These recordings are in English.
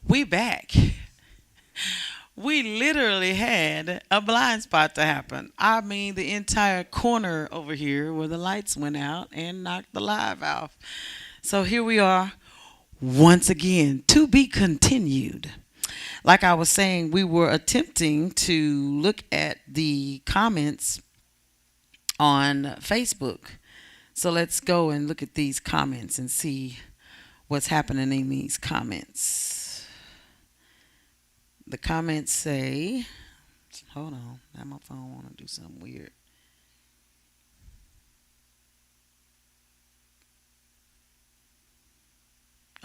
We back. We literally had a blind spot to happen. I mean, the entire corner over here where the lights went out and knocked the live off. So here we are once again to be continued. Like I was saying, we were attempting to look at the comments on Facebook. So let's go and look at these comments and see what's happening in these comments. The comments say, hold on, now my phone want to do something weird.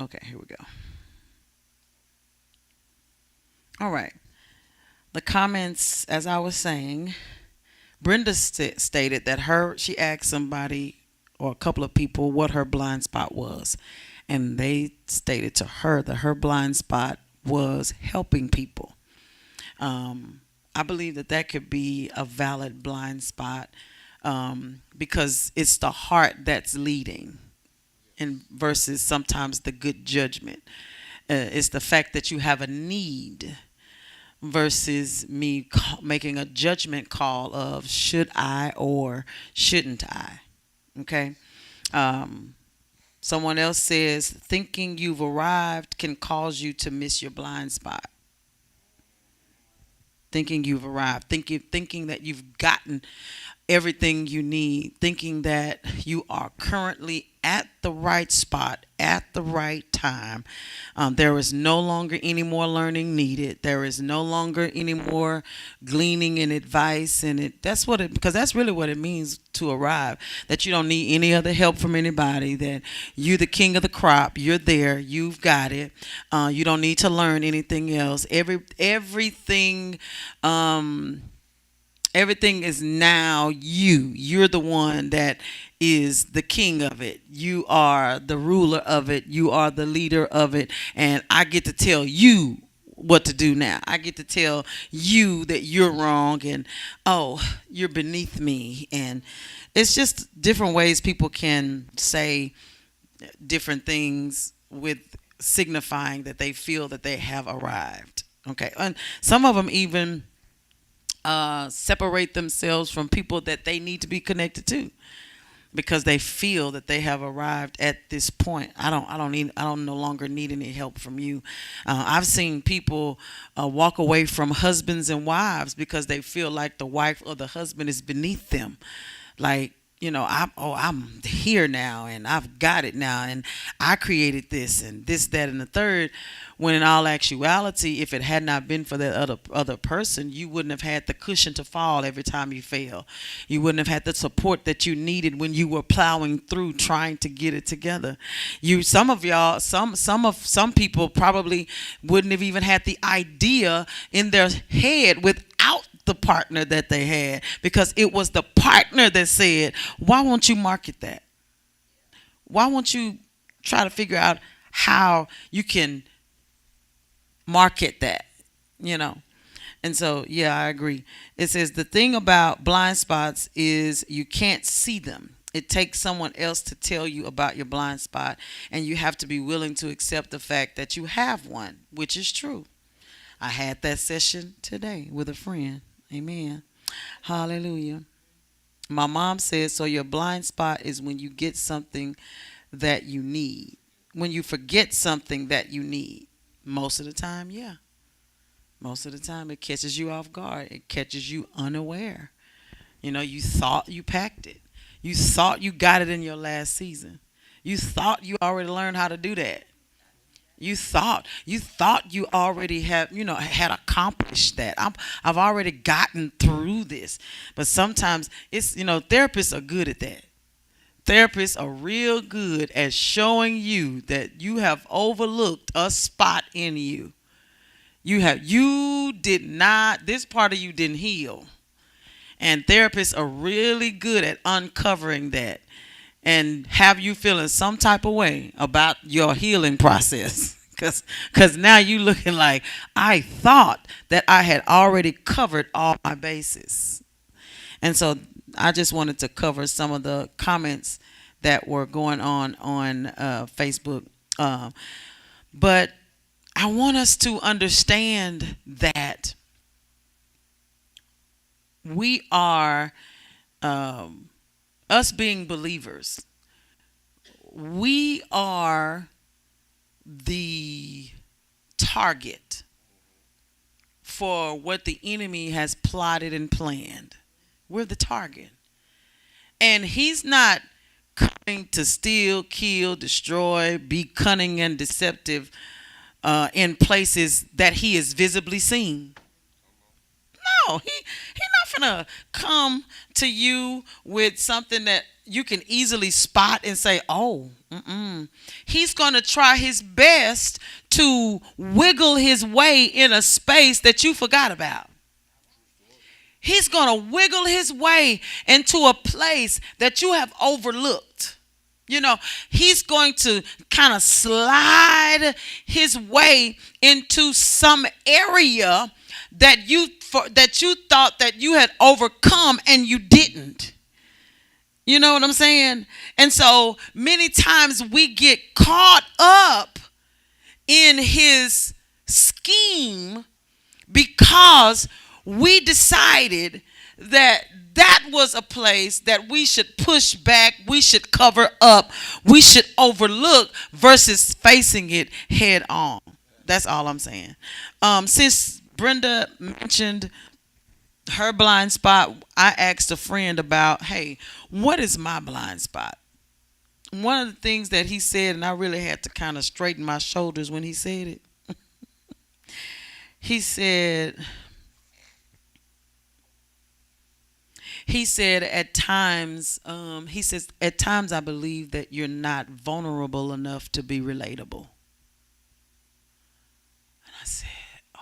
Okay, here we go. All right. The comments, as I was saying, Brenda stated that she asked somebody or a couple of people what her blind spot was, and they stated to her that her blind spot was helping people. I believe that that could be a valid blind spot because it's the heart that's leading, and versus sometimes the good judgment. It's the fact that you have a need versus me making a judgment call of should I or shouldn't I. Okay. Um, Someone else says thinking you've arrived can cause you to miss your blind spot. Thinking you've arrived, thinking that you've gotten everything you need, thinking that you are currently at the right spot at the right time. There is no longer any more learning needed. There is no longer any more gleaning and advice, and that's what it, because that's really what it means to arrive. That you don't need any other help from anybody. That you're the king of the crop. You're there. You've got it. You don't need to learn anything else. Everything. Everything is now you. You're the one that is the king of it. You are the ruler of it. You are the leader of it. And I get to tell you what to do now. I get to tell you that you're wrong and, oh, you're beneath me. And it's just different ways people can say different things with signifying that they feel that they have arrived. Okay. And some of them even separate themselves from people that they need to be connected to because they feel that they have arrived at this point. I don't no longer need any help from you. I've seen people walk away from husbands and wives because they feel like the wife or the husband is beneath them. Like, I'm here now and I've got it now and I created this and this, that, and the third. When in all actuality, if it had not been for that other person, you wouldn't have had the cushion to fall every time you fell. You wouldn't have had the support that you needed when you were plowing through trying to get it together. Some of y'all, some people probably wouldn't have even had the idea in their head without the partner that they had, because it was the partner that said, why won't you market that? Why won't you try to figure out how you can market that, you know? And so, yeah, I agree. It says the thing about blind spots is you can't see them. It takes someone else to tell you about your blind spot, and you have to be willing to accept the fact that you have one, which is true. I had that session today with a friend. Amen. Hallelujah. My mom says, so your blind spot is when you get something that you need. When you forget something that you need. Most of the time, yeah. Most of the time, it catches you off guard. It catches you unaware. You thought you packed it. You thought you got it in your last season. You thought you already learned how to do that. You thought you already had accomplished that. I've already gotten through this. But sometimes it's therapists are good at that. Therapists are real good at showing you that you have overlooked a spot in you. You did not, this part of you didn't heal. And therapists are really good at uncovering that and have you feeling some type of way about your healing process. Because now you looking like, I thought that I had already covered all my bases. And so I just wanted to cover some of the comments that were going on Facebook. But I want us to understand that we are, um, us being believers, we are the target for what the enemy has plotted and planned. We're the target. And he's not coming to steal, kill, destroy, be cunning and deceptive in places that he is visibly seen. No, he not finna come to you with something that you can easily spot and say, "Oh, mm-mm." He's gonna try his best to wiggle his way in a space that you forgot about. He's gonna wiggle his way into a place that you have overlooked. You know, he's going to kind of slide his way into some area that you thought that you had overcome and you didn't. You know what I'm saying? And so many times we get caught up in his scheme because we decided that that was a place that we should push back, we should cover up, we should overlook versus facing it head on. That's all I'm saying. Since Brenda mentioned her blind spot, I asked a friend about, hey, what is my blind spot? One of the things that he said, and I really had to kind of straighten my shoulders when he said it, he said, he said at times, he says, at times I believe that you're not vulnerable enough to be relatable. And I said, oh.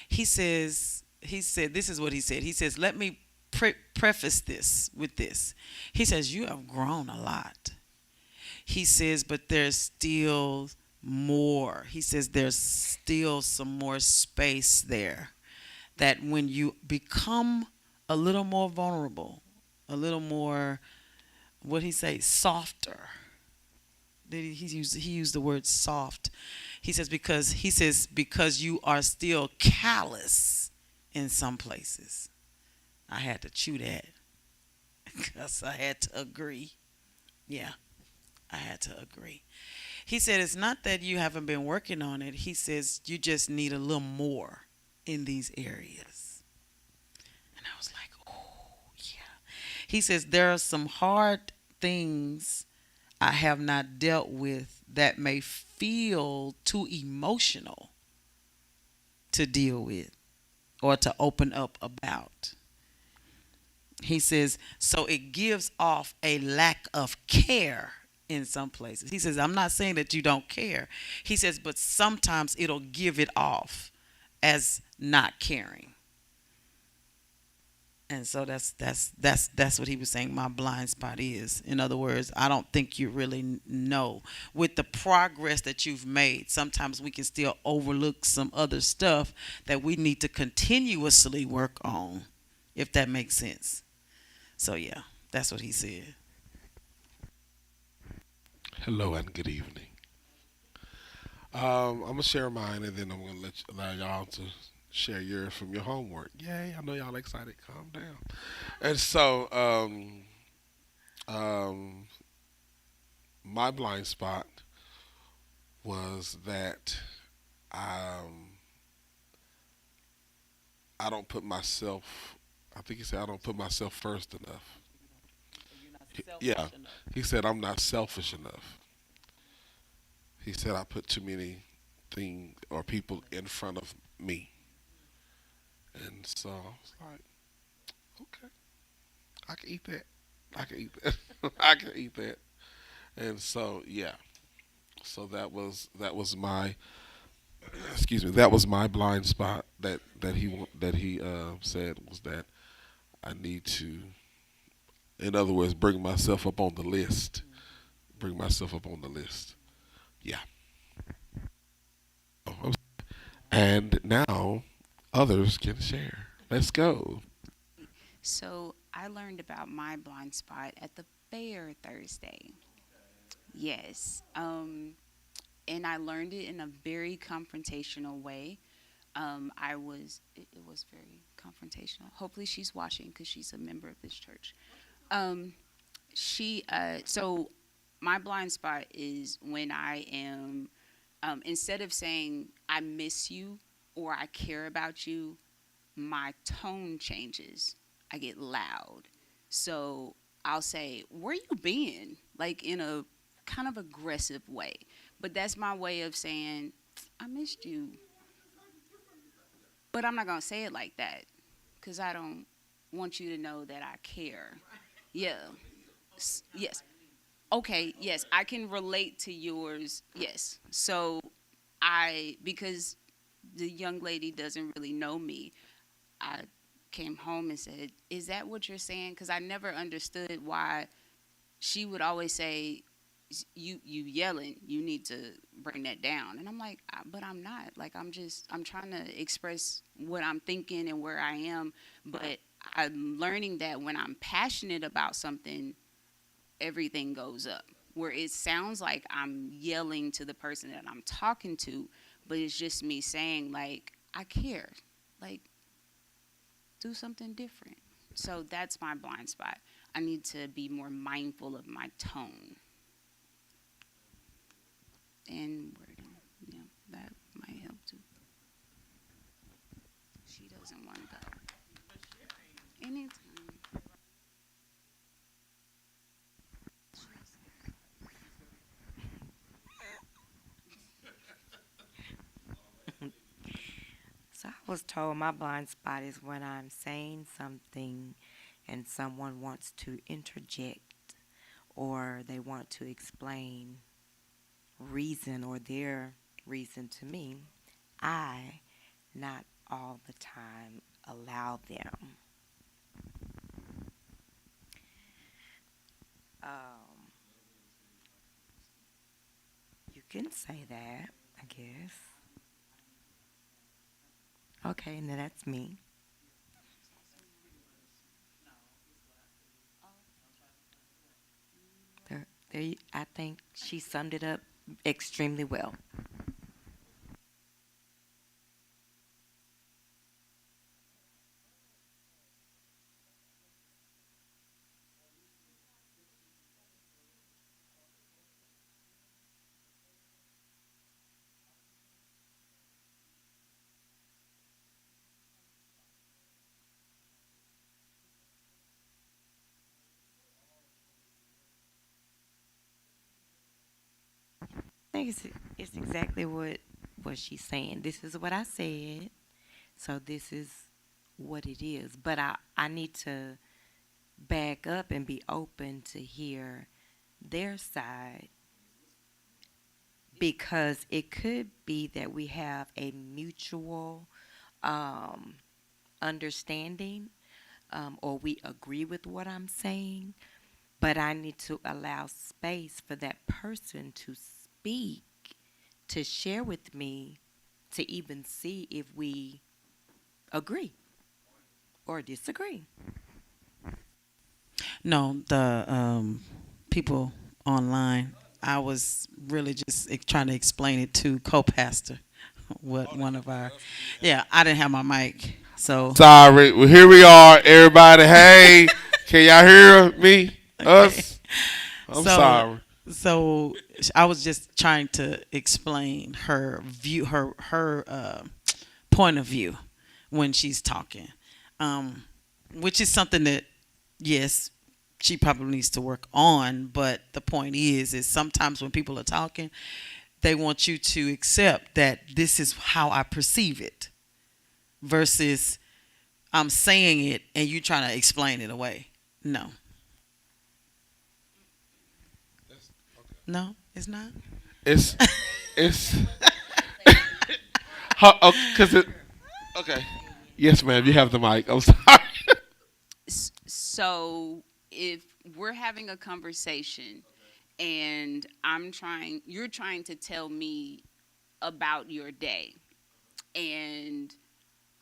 He said, this is what he said. He says, let me preface this with this. He says, you have grown a lot. He says, but there's still more. He says, there's still some more space there that when you become a little more vulnerable, a little more, what he say, softer. He used the word soft. He says because you are still callous in some places. I had to chew that because I had to agree. Yeah, I had to agree. He said it's not that you haven't been working on it. He says you just need a little more in these areas. And I was like, oh, yeah. He says there are some hard things I have not dealt with that may feel too emotional to deal with or to open up about. He says, so it gives off a lack of care in some places. He says, I'm not saying that you don't care. He says, but sometimes it'll give it off as not caring. And so that's what he was saying my blind spot is. In other words, I don't think you really know. With the progress that you've made, sometimes we can still overlook some other stuff that we need to continuously work on, if that makes sense. So yeah, that's what he said. Hello and good evening. I'm gonna share mine, and then I'm gonna allow y'all to share yours from your homework. Yay! I know y'all excited. Calm down. And so, um, my blind spot was that um, I don't put myself. I think he said I don't put myself first enough. You're not Yeah, selfish enough. he said I'm not selfish enough. He said I put too many things or people in front of me, and so I was like, okay, I can eat that. I can eat that. I can eat that. And so yeah, so that was my excuse me, that was my blind spot that he said was that I need to, in other words, bring myself up on the list. Bring myself up on the list. Yeah. And now others can share. Let's go. So I learned about my blind spot at the fair Thursday. Yes. and I learned it in a very confrontational way. It was very confrontational. Hopefully, she's watching because she's a member of this church. Um, so my blind spot is when I am, instead of saying I miss you or I care about you, my tone changes. I get loud. So I'll say, "Where you been?" Like in a kind of aggressive way. But that's my way of saying, "I missed you." But I'm not going to say it like that cuz I don't want you to know that I care. Yeah. Yes. Okay, yes, I can relate to yours. Yes. So because the young lady doesn't really know me, I came home and said, "Is that what you're saying?" Because I never understood why she would always say, "You yelling, you need to bring that down." And I'm like, "But I'm not. Like I'm trying to express what I'm thinking and where I am." But I'm learning that when I'm passionate about something, everything goes up. Where it sounds like I'm yelling to the person that I'm talking to, but it's just me saying like, "I care." Like, do something different. So that's my blind spot. I need to be more mindful of my tone and wording. Yeah, that might help too. She doesn't want to go. Anytime. So I was told my blind spot is when I'm saying something and someone wants to interject or they want to explain reason or their reason to me. I, not all the time, allow them. Um, you can say that, I guess. Okay, now that's me. I think she summed it up extremely well. I think it's exactly what she's saying. This is what I said, so this is what it is. But I need to back up and be open to hear their side because it could be that we have a mutual um, understanding or we agree with what I'm saying, but I need to allow space for that person to speak, to share with me, to even see if we agree or disagree. No, the people online. I was really just trying to explain it to co-pastor. What one of our, yeah, I didn't have my mic, so Sorry. Well, here we are, everybody. Hey, can y'all hear me? okay. Us? I'm So sorry. so I was just trying to explain her view, her point of view when she's talking, um, which is something that yes, she probably needs to work on. But the point is sometimes when people are talking, they want you to accept that this is how I perceive it, versus I'm saying it and you trying to explain it away. No, no, it's not. It's it's because it. Okay. Yes, ma'am. You have the mic. I'm sorry. So if we're having a conversation and you're trying to tell me about your day, and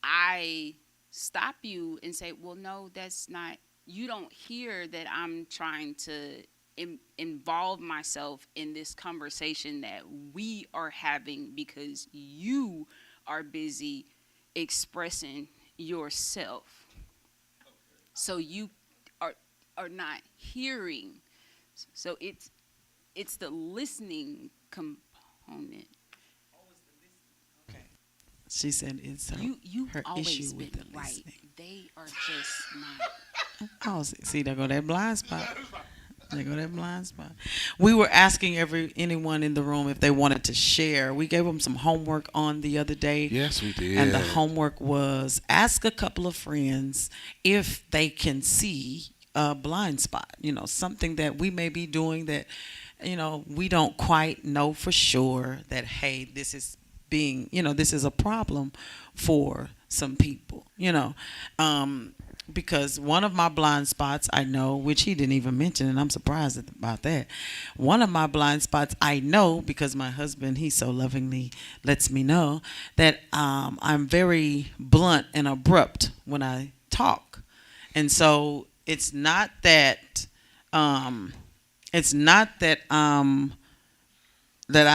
I stop you and say, "Well, no, that's not." You don't hear that I'm trying to involve myself in this conversation that we are having because you are busy expressing yourself. So you are are not hearing. So it's the listening component. She said it's You've her always issue with been the right. listening. They are just not. Oh, see, there go that blind spot. There go that blind spot. We were asking anyone in the room if they wanted to share. We gave them some homework on the other day. Yes, we did. And the homework was ask a couple of friends if they can see a blind spot, something that we may be doing that, we don't quite know for sure that, hey, this is a problem for some people, because one of my blind spots I know, which he didn't even mention, and I'm surprised about that. One of my blind spots I know because my husband, he so lovingly lets me know that I'm very blunt and abrupt when I talk, and so it's not that I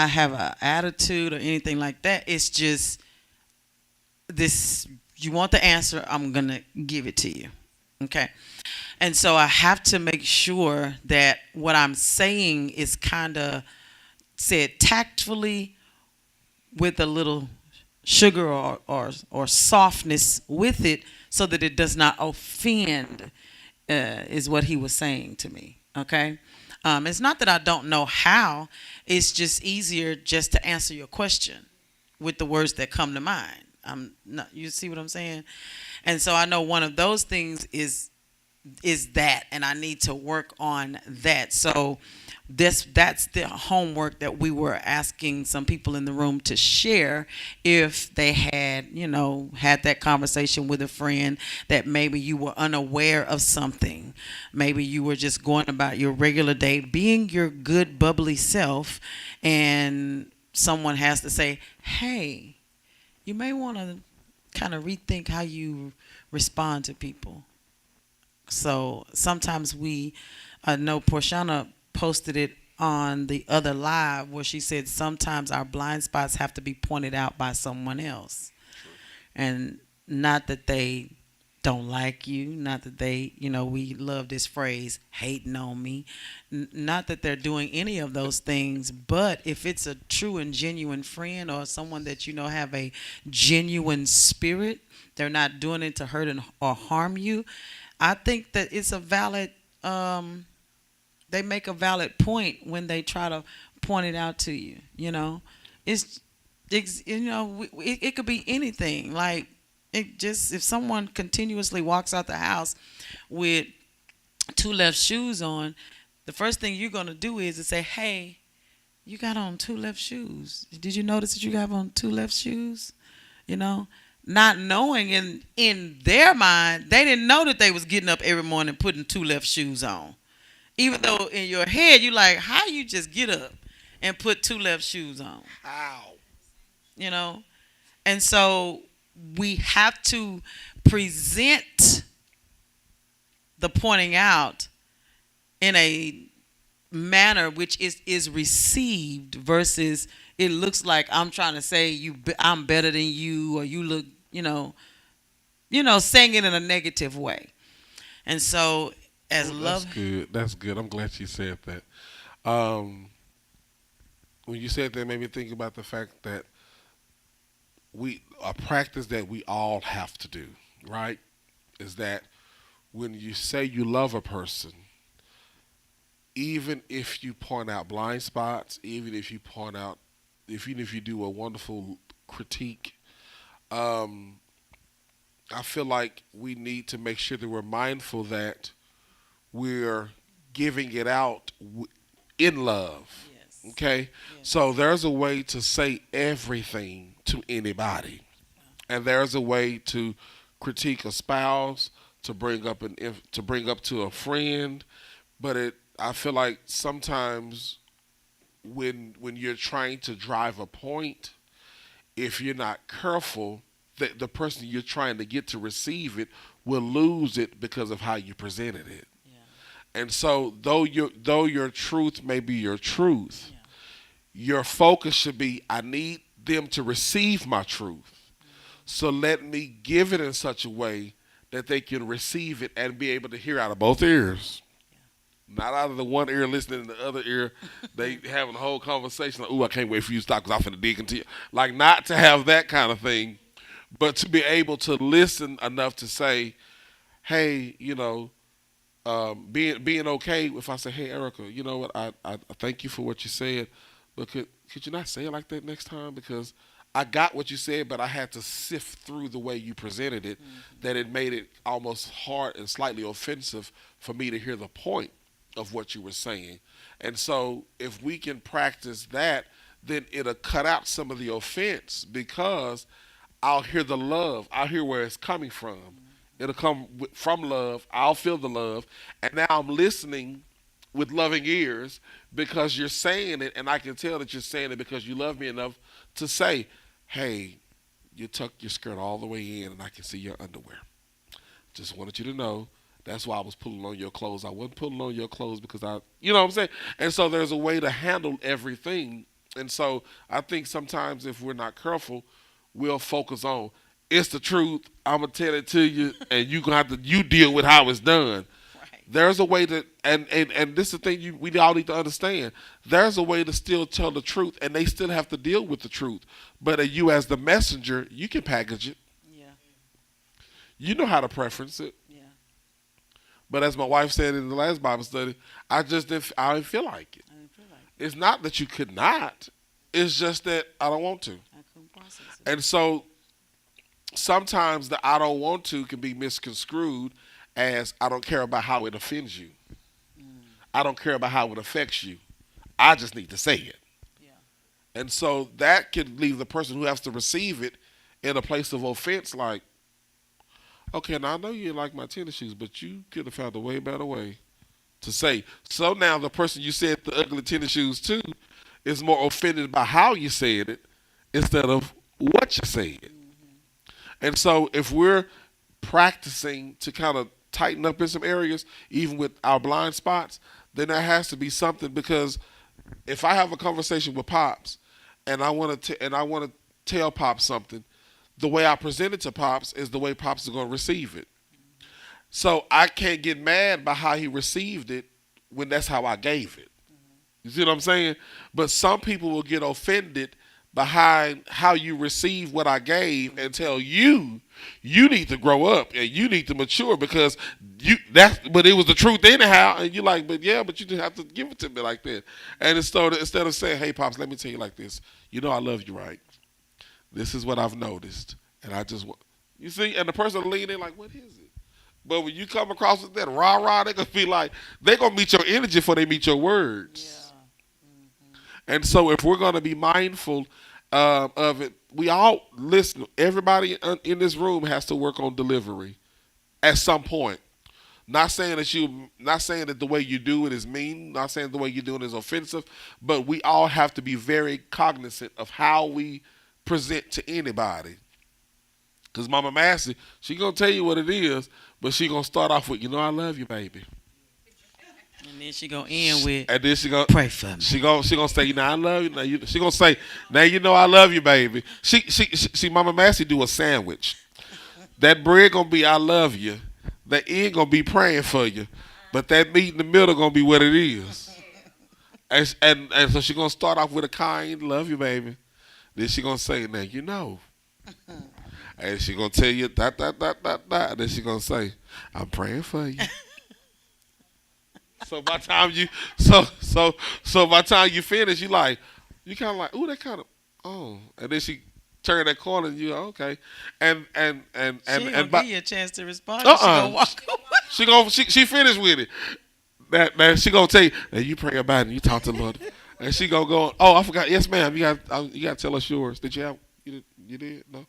have an attitude or anything like that. It's just this. You want the answer, I'm going to give it to you. Okay. And so I have to make sure that what I'm saying is kind of said tactfully with a little sugar or softness with it so that it does not offend, is what he was saying to me. Okay. It's not that I don't know how, it's just easier just to answer your question with the words that come to mind. I'm not, you see what I'm saying? And so I know one of those things is that, and I need to work on that. So that's the homework that we were asking some people in the room to share if they had that conversation with a friend that maybe you were unaware of something. Maybe you were just going about your regular day, being your good bubbly self, and someone has to say, "Hey, you may want to kind of rethink how you respond to people." So sometimes I know Porshana posted it on the other live where she said sometimes our blind spots have to be pointed out by someone else. And not that they don't like you, not that we love this phrase, hating on me. Not that they're doing any of those things, but if it's a true and genuine friend or someone that have a genuine spirit, they're not doing it to hurt or harm you. I think that it's a valid, they make a valid point when they try to point it out to you. It's, it could be anything. Like, if someone continuously walks out the house with two left shoes on, the first thing you're going to do is to say, "Hey, you got on two left shoes. Did you notice that you have on two left shoes?" Not knowing in their mind, they didn't know that they was getting up every morning putting two left shoes on. Even though in your head you're like, how you just get up and put two left shoes on? How? And so we have to present the pointing out in a manner which is received versus it looks like I'm trying to say I'm better than you, or you look, saying it in a negative way. And so as love. That's good. That's good. I'm glad you said that. Um, when you said that, it made me think about the fact that a practice that we all have to do, right? Is that when you say you love a person, even if you point out blind spots, even if you do a wonderful critique, um, I feel like we need to make sure that we're mindful that we're giving it out in love. Yes. Okay? Yes. So there's a way to say everything to anybody. And there's a way to critique a spouse, to bring up to a friend, but I feel like sometimes when you're trying to drive a point, if you're not careful, the person you're trying to get to receive it will lose it because of how you presented it. Yeah. And so though your truth may be your truth, your focus should be, I need them to receive my truth. So let me give it in such a way that they can receive it and be able to hear out of both ears. Not out of the one ear listening in the other ear. They having a whole conversation like, ooh, I can't wait for you to stop because I'm finna dig into you. Like, not to have that kind of thing, but to be able to listen enough to say, hey, being okay if I say, hey, Erica, you know what, I thank you for what you said, but could you not say it like that next time? Because I got what you said, but I had to sift through the way you presented it, that it made it almost hard and slightly offensive for me to hear the point of what you were saying. And so if we can practice that, then it'll cut out some of the offense because I'll hear the love. I'll hear where it's coming from. It'll come from love. I'll feel the love. And now I'm listening with loving ears because you're saying it, and I can tell that you're saying it because you love me enough to say, hey, you tucked your skirt all the way in, and I can see your underwear. Just wanted you to know that's why I was pulling on your clothes. I wasn't pulling on your clothes because you know what I'm saying? And so there's a way to handle everything. And so I think sometimes if we're not careful, we'll focus on, it's the truth. I'm going to tell it to you, and you're going to have to, you deal with how it's done. Right. There's a way to, and this is the thing we all need to understand. There's a way to still tell the truth, and they still have to deal with the truth. But you as the messenger, you can package it. Yeah. You know how to preference it. Yeah. But as my wife said in the last Bible study, I didn't feel like it. I didn't feel like It's not that you could not. It's just that I don't want to. I couldn't process it. And so sometimes the I don't want to can be misconstrued as I don't care about how it offends you. I don't care about how it affects you. I just need to say it. Yeah. And so that can leave the person who has to receive it in a place of offense like, okay, now I know you didn't like my tennis shoes, but you could have found a way better way to say. So now the person you said the ugly tennis shoes to is more offended by how you said it instead of what you said. And so if we're practicing to kind of tighten up in some areas, even with our blind spots, then there has to be something, because if I have a conversation with Pops and I want to tell Pops something, the way I present it to Pops is the way Pops is going to receive it. So I can't get mad by how he received it when that's how I gave it. You see what I'm saying? But some people will get offended behind how you receive what I gave and tell you need to grow up and you need to mature because but it was the truth anyhow, and you're like, but you just have to give it to me like that. And instead of saying, hey Pops, let me tell you like this, I love you, right? This is what I've noticed, and I just want, you see, and the person will lean in like, what is it? But when you come across with that rah-rah, they're going to be like, they're going to meet your energy before they meet your words. Yeah. And so if we're going to be mindful of it, we all, listen, everybody in this room has to work on delivery at some point. Not saying that the way you do it is mean, not saying the way you do it is offensive, but we all have to be very cognizant of how we present to anybody. Because Mama Massey, she going to tell you what it is, but she going to start off with, I love you, baby. And then she gonna end with, and then she gonna pray for me. She gonna say, I love you. Now she gonna say, now I love you, baby. She Mama Massey do a sandwich. That bread gonna be I love you. That end gonna be praying for you, but that meat in the middle gonna be what it is. And so she gonna start off with a kind love you, baby. Then she gonna say, now and she gonna tell you that. And then she gonna say, I'm praying for you. So by the time by the time you finish, you kind of like, ooh, that kind of, oh, and then she turn that corner and you okay, and She ain't gonna give you a chance to respond. Uh-uh. She gonna walk away. she finished with it. That she gonna tell you, you pray about it and you talk to the Lord, and she gonna go, oh, I forgot, yes ma'am, you got to tell us yours. Did you have you did no?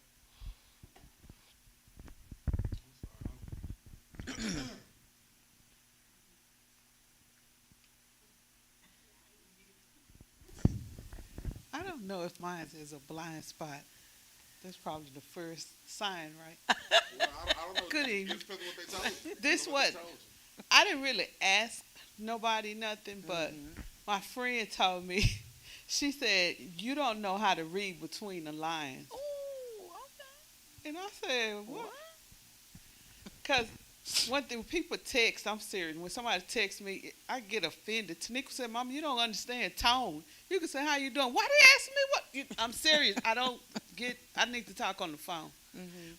I don't know if mine is a blind spot. That's probably the first sign, right? Well, I don't know. Good evening. It depends on what they told you. This what I didn't really ask nobody nothing, but my friend told me, she said, you don't know how to read between the lines. Ooh, And I said, okay. what? Because one thing, when people text, I'm serious. When somebody texts me, I get offended. Tanika said, Mama, you don't understand tone. You can say, how you doing? Why they ask me what? I'm serious. I need to talk on the phone.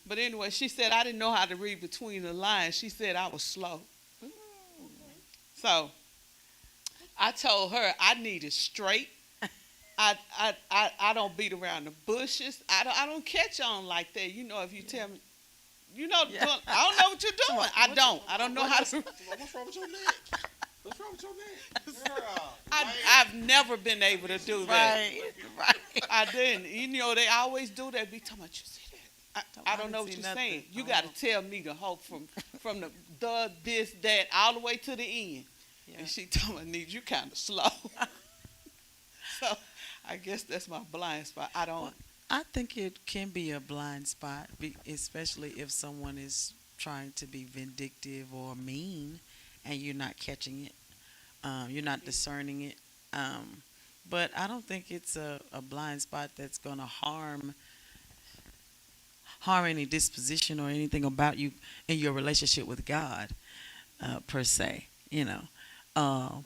But anyway, she said, I didn't know how to read between the lines. She said I was slow. So I told her I need it straight. I don't beat around the bushes. I don't catch on like that. You know, if you tell me, Yeah. I don't know what you're doing. I don't know how to. What's wrong with your neck? What's wrong with your neck? Girl. I've never been able to do that. Right, right. I didn't. You know, they always do that. Be talking about, you see that? I don't know what see you're nothing. saying. You got to tell me the whole from the this that all the way to the end. Yeah. And she told me, "Need you kind of slow." So I guess that's my blind spot. I don't. I think it can be a blind spot, especially if someone is trying to be vindictive or mean, and you're not catching it. You're not discerning it. But I don't think it's a blind spot that's going to harm any disposition or anything about you in your relationship with God, per se. You know. Um,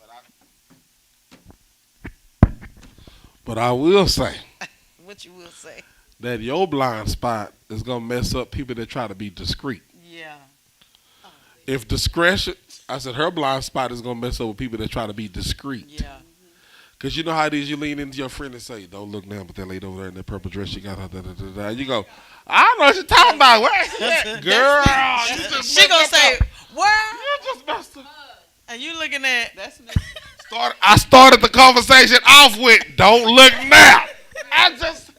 But I will say what you will say? that your blind spot is gonna mess up people that try to be discreet. Yeah. If discretion, I said her blind spot is gonna mess up with people that try to be discreet. Yeah. Cause you know how it is. You lean into your friend and say, "Don't look now," but that lady over there in that purple dress, she got her. Da, da, da, da. You go, I don't know what you're talking about. Where is that girl? You just She gonna messed say, up. "What?" You just messed up. And you looking at? That's me. I started the conversation off with, "Don't look now." I just.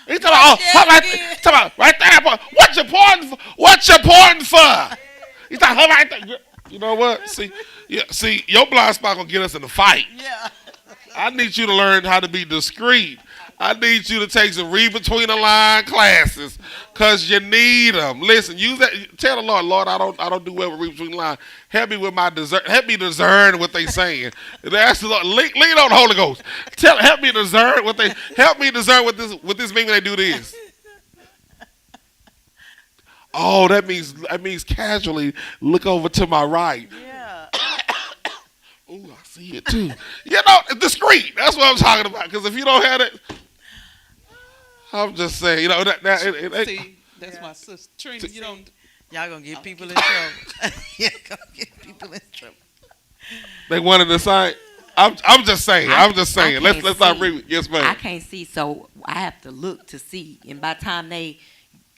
He's talking about, talking about right there. What you pointing for? What you pointing for? He's talking about right there. You know what? See, your blind spot gonna get us in a fight. Yeah. I need you to learn how to be discreet. I need you to take some read between the line classes, cause you need them. Listen, use that. Tell the Lord, Lord, I don't do well with read between the line. Help me with my discern. Help me discern what they saying. Ask the Lord, lean on the Holy Ghost. Help me discern what they. Help me discern what this mean when they do this. Oh, that means casually look over to my right. Yeah. Ooh, I see it too. You know, discreet. That's what I'm talking about. Because if you don't have it, I'm just saying, you know, See, that's my sister. Trina, you don't. Y'all gonna get people in trouble. Y'all gonna get people in trouble. they wanted to sign. I'm just saying. I'm just saying. Let's not see. read. Yes, ma'am. I can't see, so I have to look to see. And by the time they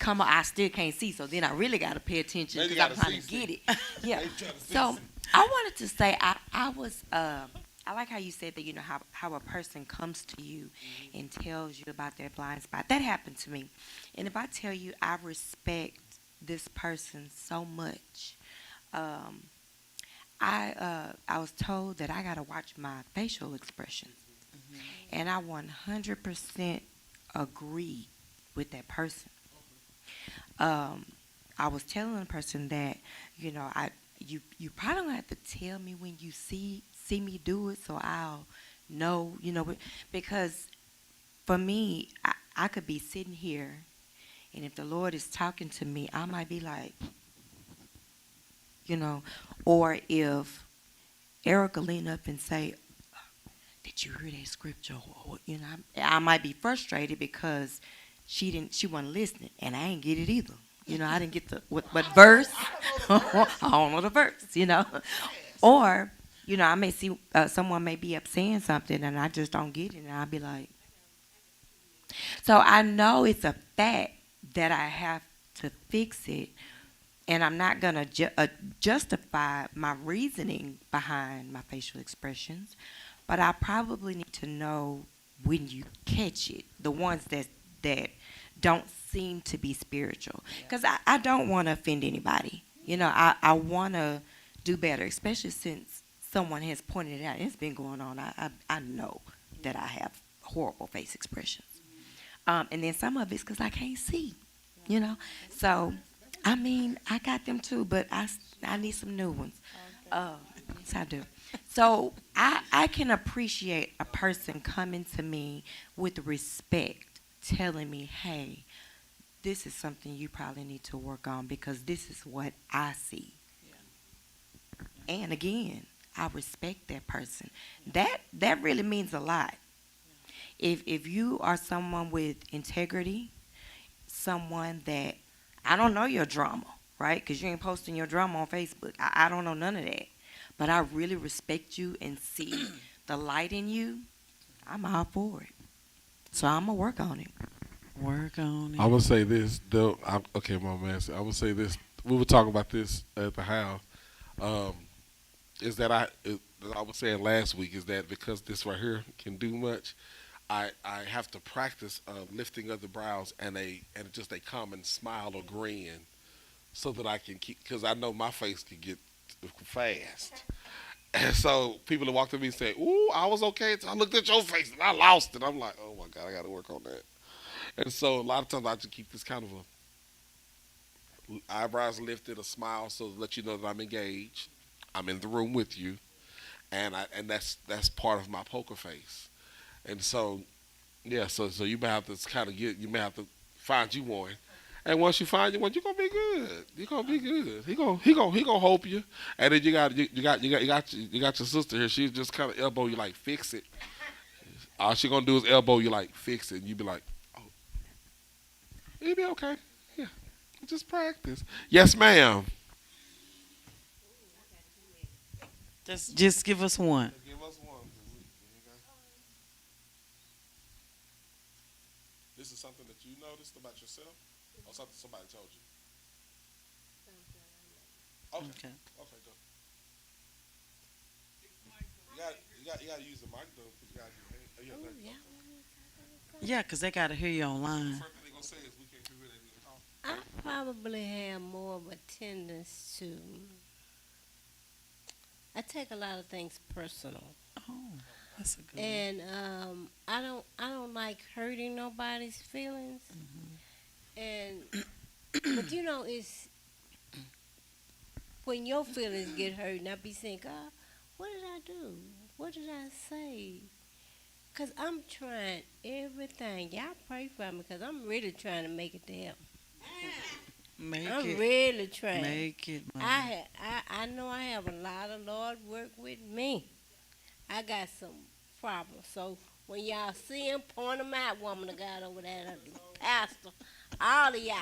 come up, I still can't see. So then I really got to pay attention Then you because I'm gotta trying to see. get it. Yeah. They trying to see. So I wanted to say I was I like how you said that, you know, how a person comes to you and tells you about their blind spot. That happened to me. And if I tell you I respect this person so much, I was told that I gotta watch my facial expressions. And I 100% agree with that person. I was telling the person that, you know, you probably don't have to tell me when you see me do it, so I'll know, you know, because for me, I could be sitting here, and if the Lord is talking to me, I might be like, you know, or if Erica lean up and say, "Did you hear that scripture?" Or, you know, I might be frustrated because she wasn't listening, and I ain't get it either. You know, I didn't get the what verse. I don't know the verse. You know, or you know, I may see someone may be up saying something, and I just don't get it, and I'll be like, so I know it's a fact that I have to fix it, and I'm not gonna justify my reasoning behind my facial expressions, but I probably need to know when you catch it, the ones that don't seem to be spiritual, because I don't want to offend anybody. You know, I want to do better, especially since someone has pointed it out. It's been going on. I know that I have horrible face expressions, and then some of it's because I can't see. You know, so I mean, I got them too, but I need some new ones. Yes, I do. So I can appreciate a person coming to me with respect, telling me, hey, this is something you probably need to work on because this is what I see. And again, I respect that person. That really means a lot. If you are someone with integrity, someone that I don't know your drama, right? Because you ain't posting your drama on Facebook. I don't know none of that. But I really respect you and see the light in you. I'm all for it. So I'm gonna work on it. Work on I'm it. gonna say this though. Okay, my man. I'm gonna say this. We were talking about this at the house. Um, is that I was saying last week is that because this right here can do much, I have to practice lifting of the brows and just a common smile or grin so that I can keep because I know my face can get fast. And so people that walk to me and say, "Ooh, I was okay." So I looked at your face and I lost it. I'm like, "Oh my god, I got to work on that." And so a lot of times I just keep this kind of a eyebrows lifted, a smile, so to let you know that I'm engaged. I'm in the room with you, and that's part of my poker face. And so yeah, so you may have to kind of you may have to find you one. And once you find you one, you're gonna be good. You're gonna be good. He gonna hope you. And then you got your sister here. She just kind of elbow you like fix it. All she gonna do is elbow you like fix it. And you be like, oh, it'll be okay. Yeah, just practice. Yes, ma'am. Just give us one. Give us one. This is something that you noticed about yourself, or something somebody told you. Okay. Okay. Okay. Go. You got to use the mic though, because you got to. Yeah, there you go. Yeah, 'cause they gotta hear you online. First thing they gonna say is we can't hear it at all. I probably have more of a tendency to. I take a lot of things personal, Oh, that's a good one. and I don't like hurting nobody's feelings. And but it's when your feelings get hurt, and I be saying, God, what did I do? What did I say? Cause I'm trying everything. Y'all pray for me, cause I'm really trying to make it to heaven. Make I'm it. really trying. Make it, I mama. I know I have a lot of Lord work with me. I got some problems. So when y'all see him, point them out, woman of God over there, pastor, all of y'all.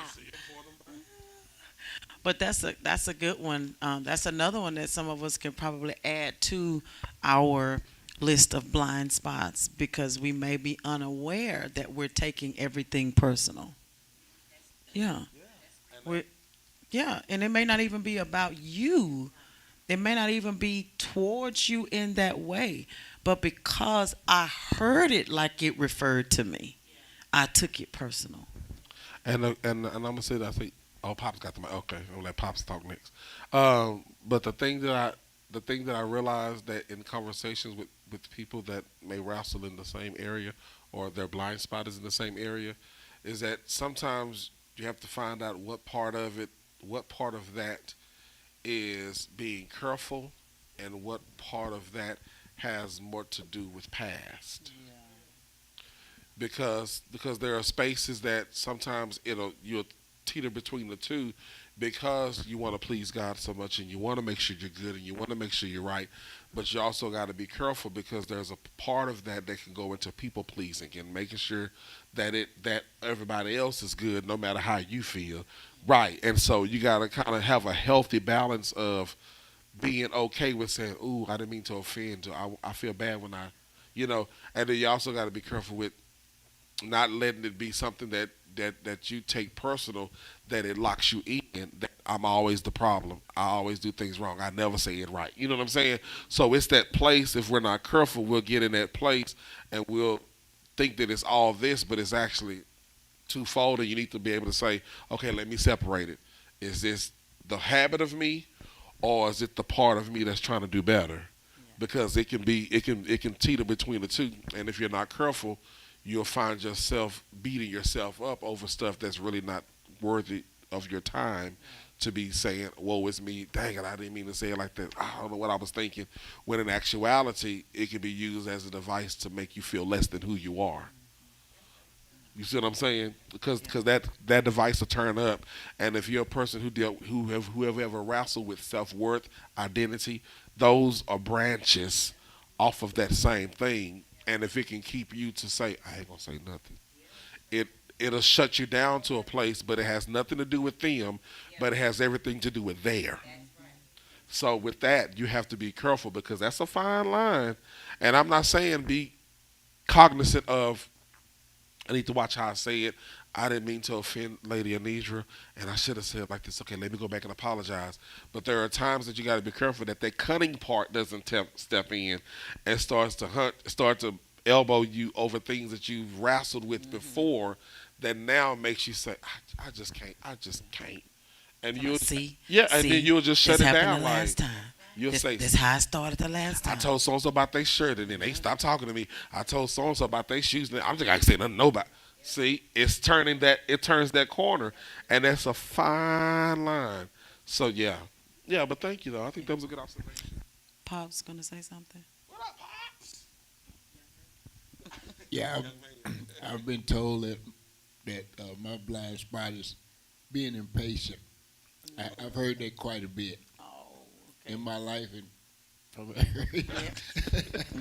But that's a good one. That's another one that some of us can probably add to our list of blind spots because we may be unaware that we're taking everything personal. Yeah. we yeah, and it may not even be about you. It may not even be towards you in that way. But because I heard it like it referred to me, I took it personal. And I'm gonna say that I think oh Pop's got the mic. Okay, I'm gonna let Pops talk next. But the thing that I realized that in conversations with people that may wrestle in the same area or their blind spot is in the same area is that sometimes you have to find out what part of that is being careful and what part of that has more to do with past because there are spaces that sometimes you'll teeter between the two because you want to please God so much and you want to make sure you're good and you want to make sure you're right, but you also got to be careful because there's a part of that that can go into people pleasing and making sure that everybody else is good no matter how you feel, right? And so you got to kind of have a healthy balance of being okay with saying, "Ooh, I didn't mean to offend," or I feel bad when and then you also got to be careful with not letting it be something that you take personal, that it locks you in. That I'm always the problem. I always do things wrong. I never say it right. You know what I'm saying? So it's that place. If we're not careful, we'll get in that place and we'll think that it's all this, but it's actually twofold. And you need to be able to say, okay, let me separate it. Is this the habit of me, or is it the part of me that's trying to do better? Because it can teeter between the two, and if you're not careful, you'll find yourself beating yourself up over stuff that's really not worthy of your time to be saying, "Woe is me! Dang it, I didn't mean to say it like that. I don't know what I was thinking." When in actuality, it can be used as a device to make you feel less than who you are. You see what I'm saying? Because that device will turn up, and if you're a person who have ever wrestled with self worth, identity, those are branches off of that same thing. And if it can keep you to say, "I ain't gonna say nothing," it it'll shut you down to a place, but it has nothing to do with them, but it has everything to do with there. So with that, you have to be careful because that's a fine line. And I'm not saying be cognizant of I need to watch how I say it. I didn't mean to offend Lady Anidra, and I should have said like this. Okay, let me go back and apologize. But there are times that you got to be careful that that cunning part doesn't step in and start to elbow you over things that you've wrestled with before. That now makes you say, I just can't. I just can't. And you'll See, yeah, and then see, you'll just shut this it happened down. the Like last time. you'll This, say, this how I started the last I time. told so and so about their shirt, and then they stopped talking to me. I told so and so about their shoes, and I'm just gonna say nothing nobody. See, it turns that corner, and that's a fine line. So yeah, yeah. But thank you though. I think that was a good observation. Pop's gonna say something. What up, pops? Yeah, I've been told that my blind spot is being impatient. I've heard that quite a bit Oh, in my life, and from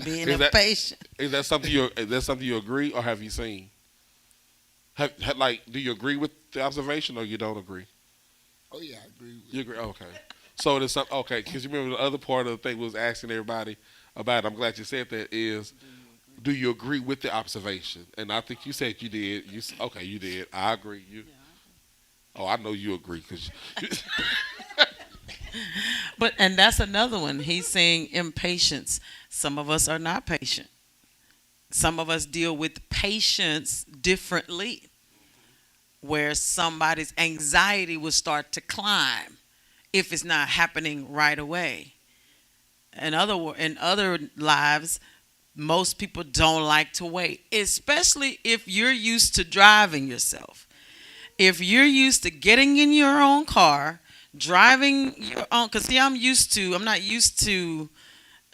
being Is that- impatient. Is that something you agree or have you seen? Like, do you agree with the observation or you don't agree? oh yeah, I agree with You agree? Okay. So it is some okay. Because you remember the other part of the thing was asking everybody about. I'm glad you said that. Is do you agree with the observation? And I think you said you did. Okay, you did. I agree. You. Oh, I know you agree because. But and that's another one. He's saying impatience. Some of us are not patient. Some of us deal with patience differently, where somebody's anxiety will start to climb if it's not happening right away. In other lives, most people don't like to wait, especially if you're used to driving yourself. If you're used to getting in your own car, driving your own, because see, I'm not used to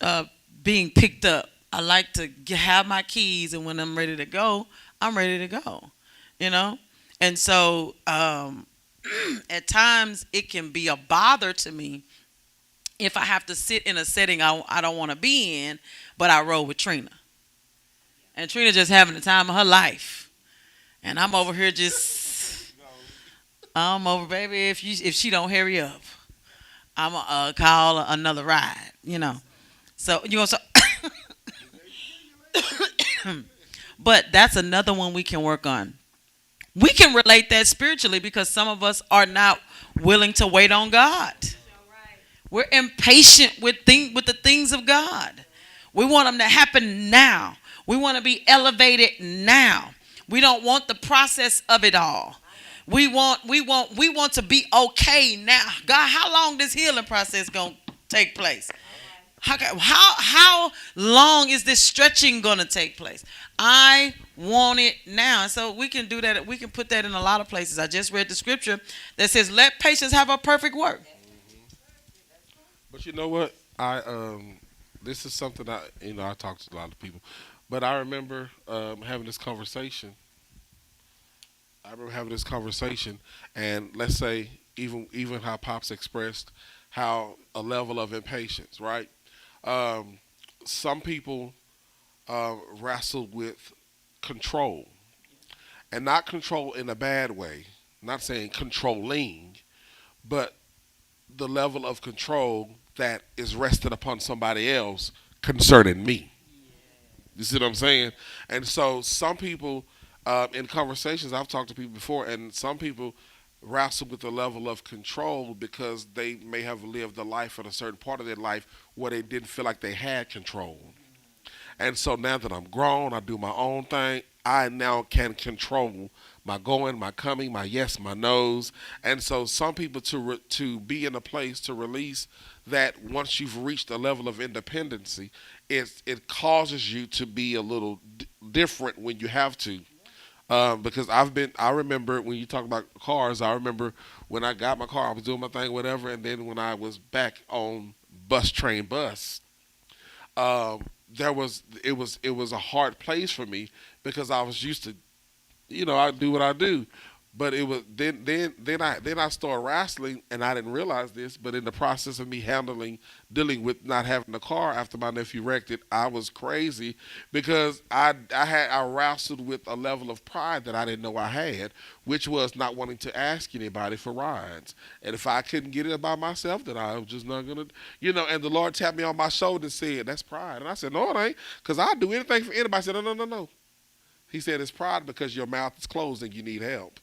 uh, being picked up. I like to have my keys, and when I'm ready to go, I'm ready to go. You know, and so at times it can be a bother to me if I have to sit in a setting I don't want to be in, but I roll with Trina, and Trina just having the time of her life, and I'm over here just I'm over, baby. If she don't hurry up, I'm gonna call another ride. So so. But that's another one we can work on. We can relate that spiritually because some of us are not willing to wait on God. We're impatient with the things of God. We want them to happen now. We want to be elevated now. We don't want the process of it all. We want to be okay now. God, how long this healing process gonna take place? How long is this stretching gonna take place? I want it now. And so we can do that. We can put that in a lot of places. I just read the scripture that says, "Let patience have a perfect work." But you know what? This is something I talk to a lot of people, but I remember having this conversation. And let's say even how Pops expressed how a level of impatience, right? Um, some people wrestle with control, and not control in a bad way. Not saying controlling, but the level of control that is rested upon somebody else concerning me. You see what I'm saying? And so some people, in conversations, I've talked to people before, and some people wrestle with the level of control because they may have lived a life in a certain part of their life where they didn't feel like they had control. And so now that I'm grown, I do my own thing. I now can control my going, my coming, my yes, my no's. And so some people to be in a place to release that once you've reached a level of independency, it causes you to be a little different when you have to. Because I remember when you talk about cars, I remember when I got my car, I was doing my thing, whatever, and then when I was back on bus, it was a hard place for me because I was used to, I do what I do. But it was then I started wrestling and I didn't realize this, but in the process of me dealing with not having a car after my nephew wrecked it, I was crazy because I wrestled with a level of pride that I didn't know I had, which was not wanting to ask anybody for rides. And if I couldn't get it by myself, then I was just not gonna, and the Lord tapped me on my shoulder and said, "That's pride." And I said, "No, it ain't, because I'll do anything for anybody." I said, "No, no, no, no." He said, "It's pride because your mouth is closed and you need help."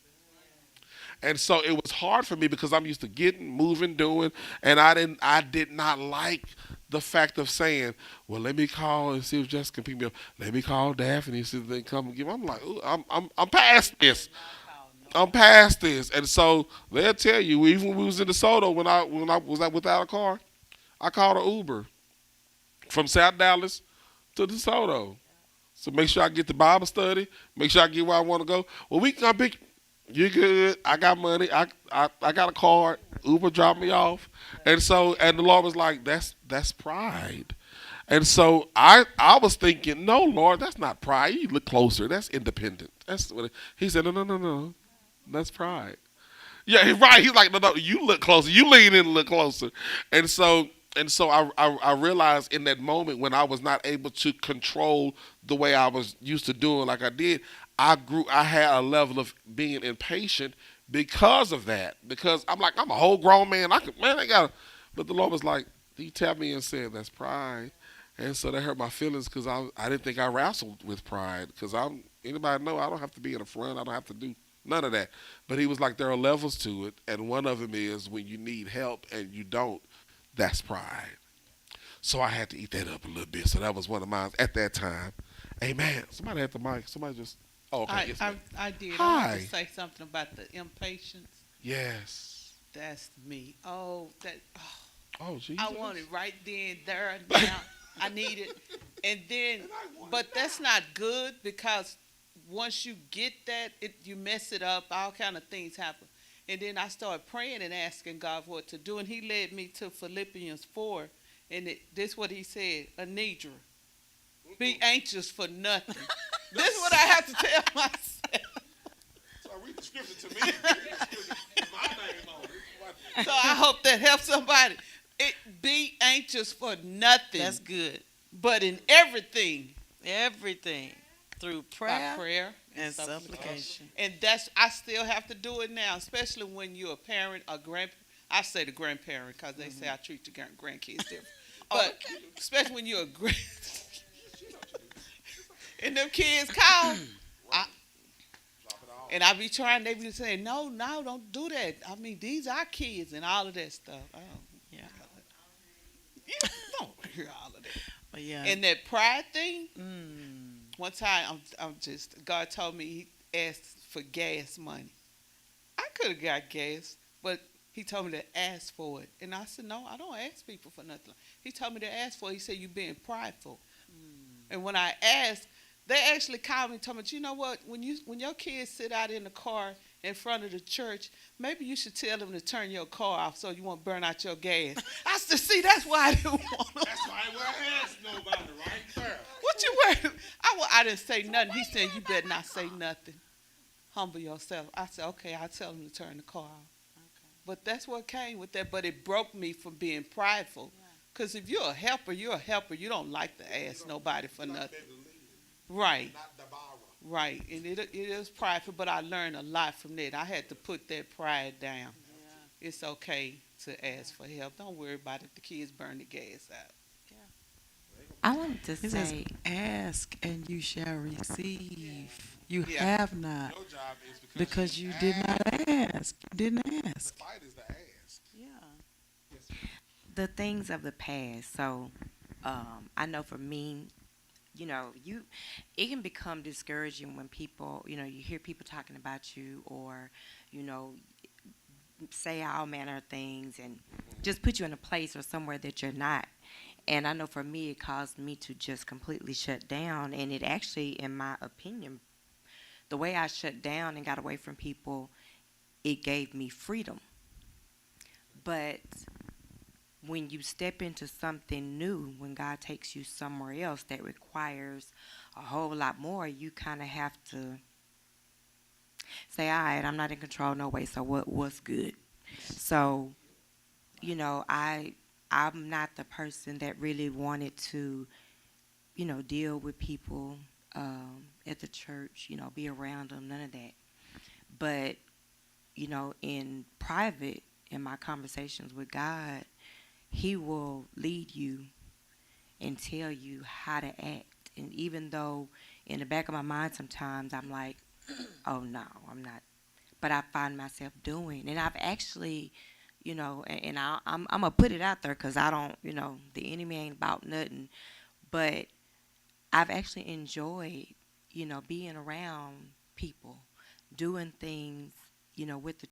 And so it was hard for me because I'm used to getting, moving, doing, and I did not like the fact of saying, "Well, let me call and see if Jessica can pick me up. Let me call Daphne and see if they can come and give." I'm like, "Ooh, I'm past this. I'm past this." And so they'll tell you, even when we was in the Soto, when I was out without a car, I called an Uber from South Dallas to the Soto. So make sure I get the Bible study. Make sure I get where I want to go. Well, we can come pick you good. I got money. I got a card. Uber dropped me off, and the Lord was like, "That's pride." And so I was thinking, "No, Lord, that's not pride. You look closer. That's independent." That's what He said. No, no, no, no. That's pride. Yeah, right. He's like, "No, no. You look closer. You lean in and look closer." And so I realized in that moment when I was not able to control the way I was used to doing like I did, I had a level of being impatient because of that. Because I'm like, I'm a whole grown man. I got but the Lord was like, He tapped me and said, "That's pride." And so that hurt my feelings because I didn't think I wrestled with pride. Because anybody know I don't have to be in the front. I don't have to do none of that. But He was like, there are levels to it. And one of them is when you need help and you don't, that's pride. So I had to eat that up a little bit. So that was one of mine at that time. Amen. Somebody had the mic. Somebody just. Oh, okay. Yes, ma'am. I did. I Hi. have to say something about the impatience. Yes. That's me. Oh, that. Oh, Jesus. I want it right then, there, and now. I need it, and then, but that's not good because once you get that, you mess it up. All kind of things happen, and then I started praying and asking God what to do, and He led me to Philippians 4, and this is what He said: Anidra, be anxious for nothing. This is what I have to tell myself. So read the scripture to me. My name on it. So I hope that helps somebody. Be anxious for nothing. That's good. But in everything, Everything through by prayer prayer and supplication. And I still have to do it now, especially when you're a parent or I say the grandparent because they say I treat the grandkids different. But especially when you're a and them kids call, and I be trying, they be saying, no, don't do that. I mean, these are kids and all of that stuff. Yeah. You don't hear all of that. But yeah. And that pride thing, Mm. one time God told me He asked for gas money. I could have got gas, but He told me to ask for it. And I said, no, I don't ask people for nothing. He told me to ask for it. He said, you're being prideful. And when I asked, they actually called me and told me, you know what, when your kids sit out in the car in front of the church, maybe you should tell them to turn your car off so you won't burn out your gas. I said, see, that's why I didn't want them. That's why I wear ask nobody right there. What you worried? I didn't say nothing. He said, you better not say nothing. Humble yourself. I said, okay, I'll tell them to turn the car off. But that's what came with that. But it broke me from being prideful. Because if you're a helper, you're a helper. You don't like to ask nobody for nothing. Right. Right. And it is prideful, but I learned a lot from that. I had to put that pride down. It's okay to ask for help. Don't worry about it. The kids burn the gas out. I wanted to He says, say, ask and you shall receive. You Yeah. have not Your job is because you did not ask. You didn't ask. The fight is to ask. Yeah. the things of the past. So, I know for me, it can become discouraging when people, you hear people talking about you or, you know, say all manner of things and just put you in a place or somewhere that you're not. And I know for me, it caused me to just completely shut down. And it actually, in my opinion, the way I shut down and got away from people, it gave me freedom. But when you step into something new, when God takes you somewhere else that requires a whole lot more, you kind of have to say, all right, I'm not in control no way, so what's good? So, I'm not the person that really wanted to, deal with people at the church, be around them, none of that. But, in private, in my conversations with God, He will lead you and tell you how to act. And even though in the back of my mind sometimes I'm like, oh no, I'm not. But I find myself doing. And I've actually, I'm going to put it out there because I don't, the enemy ain't about nothing. But I've actually enjoyed, being around people, doing things, with the